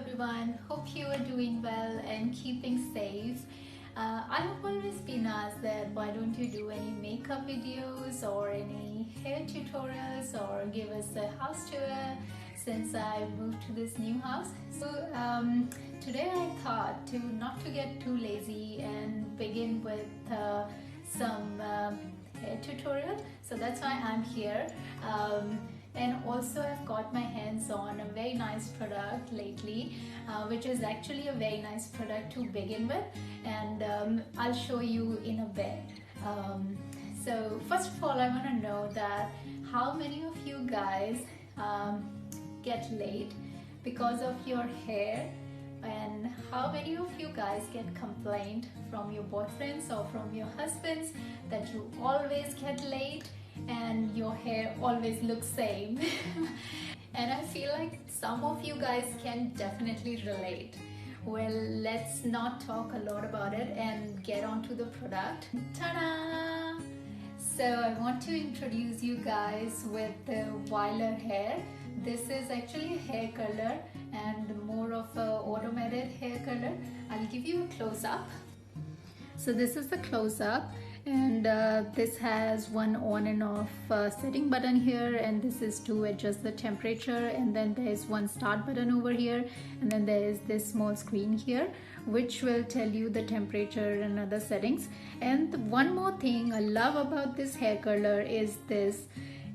everyone, hope you are doing well and keeping safe. I have always been asked that why don't you do any makeup videos or any hair tutorials or give us a house tour since I moved to this new house. So today I thought not to get too lazy and begin with some hair tutorial. So that's why I'm here. And also I've got my hands on a very nice product lately, which is actually a very nice product to begin with, and I'll show you in a bit. So first of all, I want to know that how many of you guys get late because of your hair, and how many of you guys get complaint from your boyfriends or from your husbands that you always get late and your hair always looks same. And I feel like some of you guys can definitely relate. Well, let's not talk a lot about it and get on to the product. Ta-da! So I want to introduce you guys with the Wylera hair. This is actually a hair color and more of a automated hair color. I'll give you a close-up. So this is the close-up, and this has one on and off setting button here, and this is to adjust the temperature, and then there is one start button over here, and then there is this small screen here which will tell you the temperature and other settings. And one more thing I love about this hair color is this: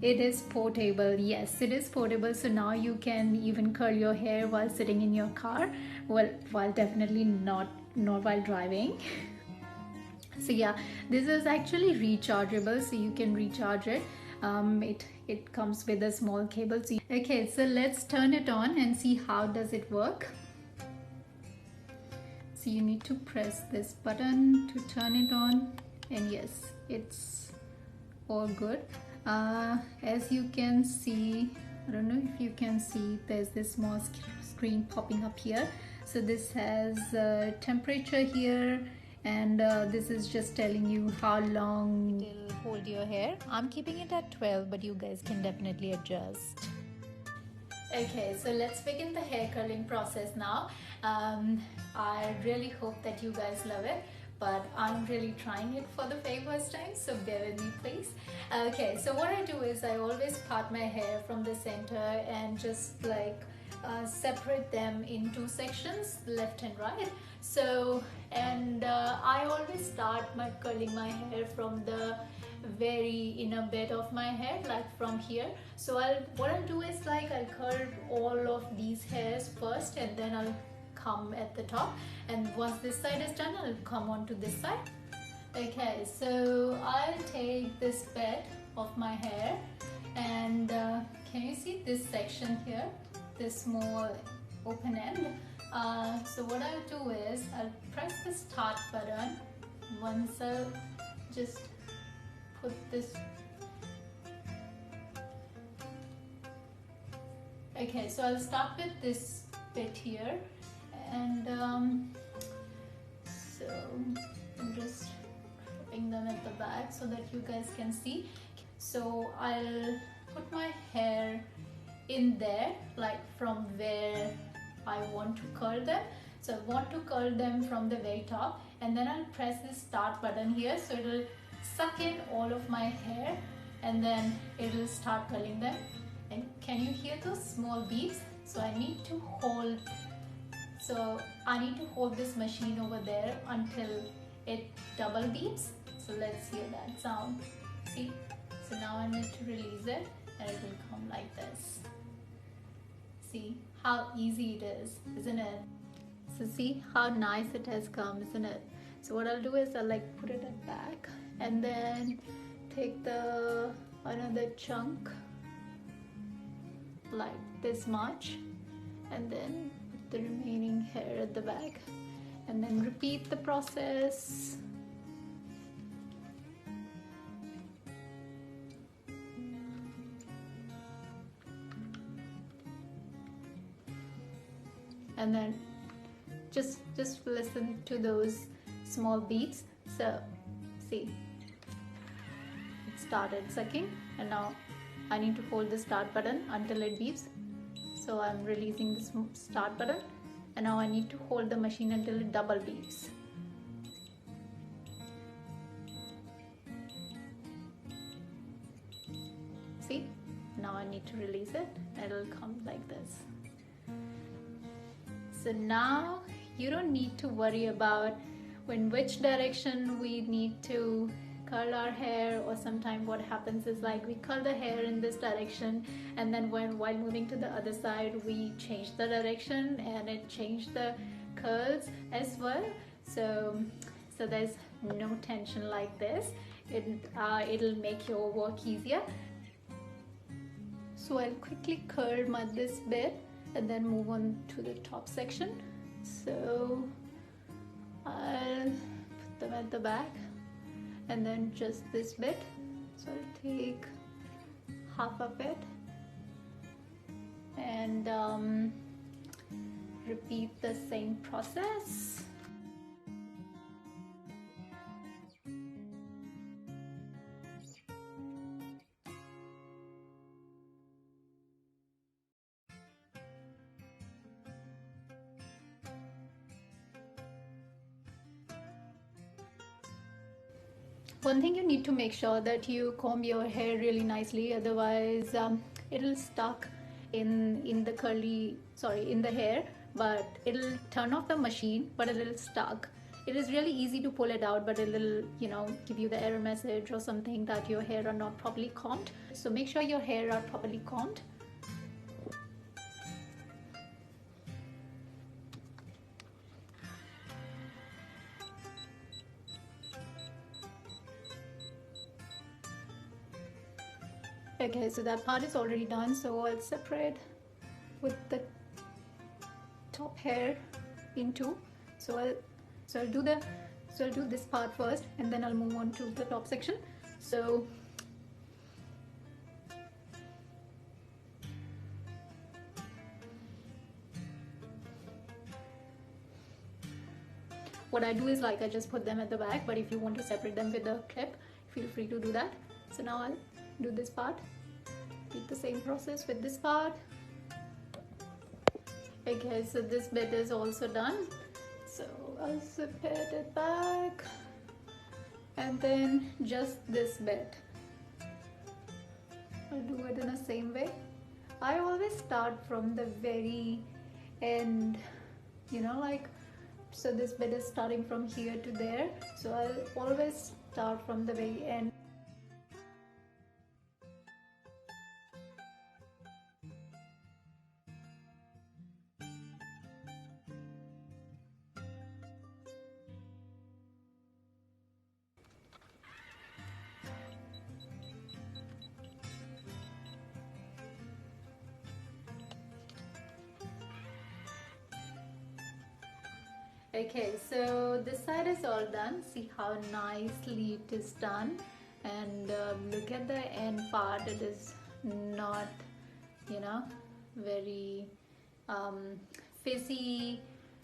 it is portable. Yes, it is portable, so now you can even curl your hair while sitting in your car. Well, while definitely not while driving. So yeah, this is actually rechargeable, so you can recharge it. It comes with a small cable. Okay, so let's turn it on and see how does it work. So you need to press this button to turn it on, and yes, it's all good. As you can see, I don't know if you can see, there's this small screen popping up here. So this has temperature here, and this is just telling you how long it'll hold your hair. I'm keeping it at 12, but you guys can definitely adjust. Okay, so let's begin the hair curling process now. I really hope that you guys love it, but I'm really trying it for the very first time, so bear with me please. Okay, so what I do is I always part my hair from the center and just like separate them in two sections, left and right. So, and I always start curling my hair from the very inner bit of my hair, like from here. So what I'll do is like I'll curl all of these hairs first, and then I'll come at the top, and once this side is done, I'll come on to this side. Okay, so I'll take this bit of my hair, and can you see this section here, this small open end? So what I'll do is I'll press the start button. Once I'll just put this. Okay, so I'll start with this bit here, and so I'm just putting them at the back so that you guys can see. So I'll put my hair in there, like from where I want to curl them. So I want to curl them from the very top, and then I'll press this start button here, so it'll suck in all of my hair, and then it'll start curling them. And can you hear those small beeps? So I need to hold this machine over there until it double beeps. So let's hear that sound. See? So now I need to release it, and it will come like this. See how easy it is, isn't it? So see how nice it has come, isn't it? So what I'll do is I'll like put it at back, and then take another chunk like this much, and then put the remaining hair at the back, and then repeat the process. And then just listen to those small beats. So see, it started sucking, and now I need to hold the start button until it beeps. So I'm releasing the start button, and now I need to hold the machine until it double beeps. See, now I need to release it. It'll come like this. So now you don't need to worry about in which direction we need to curl our hair, or sometimes what happens is like we curl the hair in this direction, and then while moving to the other side we change the direction and it changed the curls as well. So there's no tension like this. It'll make your work easier. So I'll quickly curl this bit and then move on to the top section. So I'll put them at the back, and then just this bit. So I'll take half of it and repeat the same process. One thing, you need to make sure that you comb your hair really nicely, otherwise it'll stuck in the hair, but it'll turn off the machine, but it'll stuck. It is really easy to pull it out, but it'll, you know, give you the error message or something that your hair are not properly combed. So make sure your hair are properly combed. Okay, so that part is already done, so I'll separate with the top hair in two. So I'll do this part first, and then I'll move on to the top section. So what I do is like I just put them at the back, but if you want to separate them with a clip, feel free to do that. So now I'll do this part, repeat the same process with this part. Okay, so this bit is also done, so I'll separate it back, and then just this bit I'll do it in the same way. I always start from the very end, you know, like, so this bit is starting from here to there, so I'll always start from the very end. Okay, so this side is all done. See how nicely it is done, and look at the end part. It is not, you know, very fizzy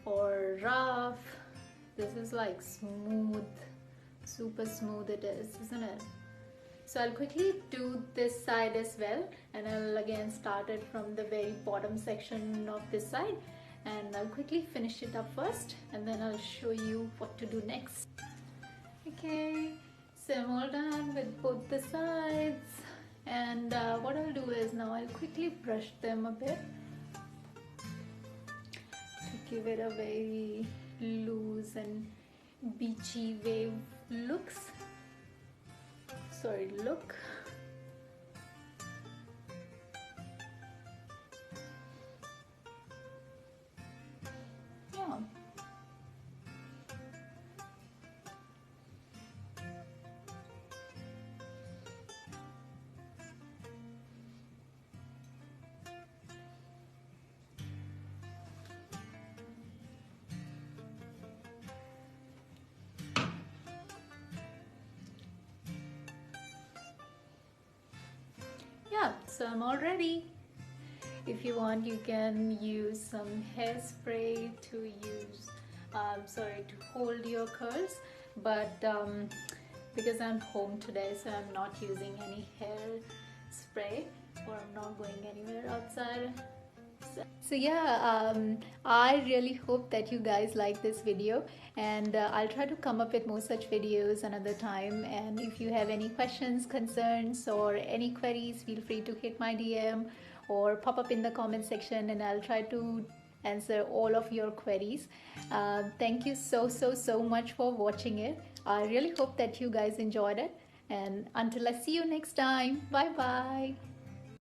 or rough. This is like smooth, super smooth it is, isn't it? So I'll quickly do this side as well, and I'll again start it from the very bottom section of this side, and I'll quickly finish it up first, and then I'll show you what to do next. Okay, so I'm all done with both the sides, and what I'll do is now I'll quickly brush them a bit to give it a very loose and beachy wave look. Yeah. Yeah, so I'm all ready. If you want, you can use some hairspray to hold your curls, but because I'm home today, so I'm not using any hair spray, or I'm not going anywhere outside, So yeah, I really hope that you guys like this video, and I'll try to come up with more such videos another time. And if you have any questions, concerns, or any queries, feel free to hit my DM or pop up in the comment section, and I'll try to answer all of your queries. Thank you so much for watching it. I really hope that you guys enjoyed it, and until I see you next time, bye bye.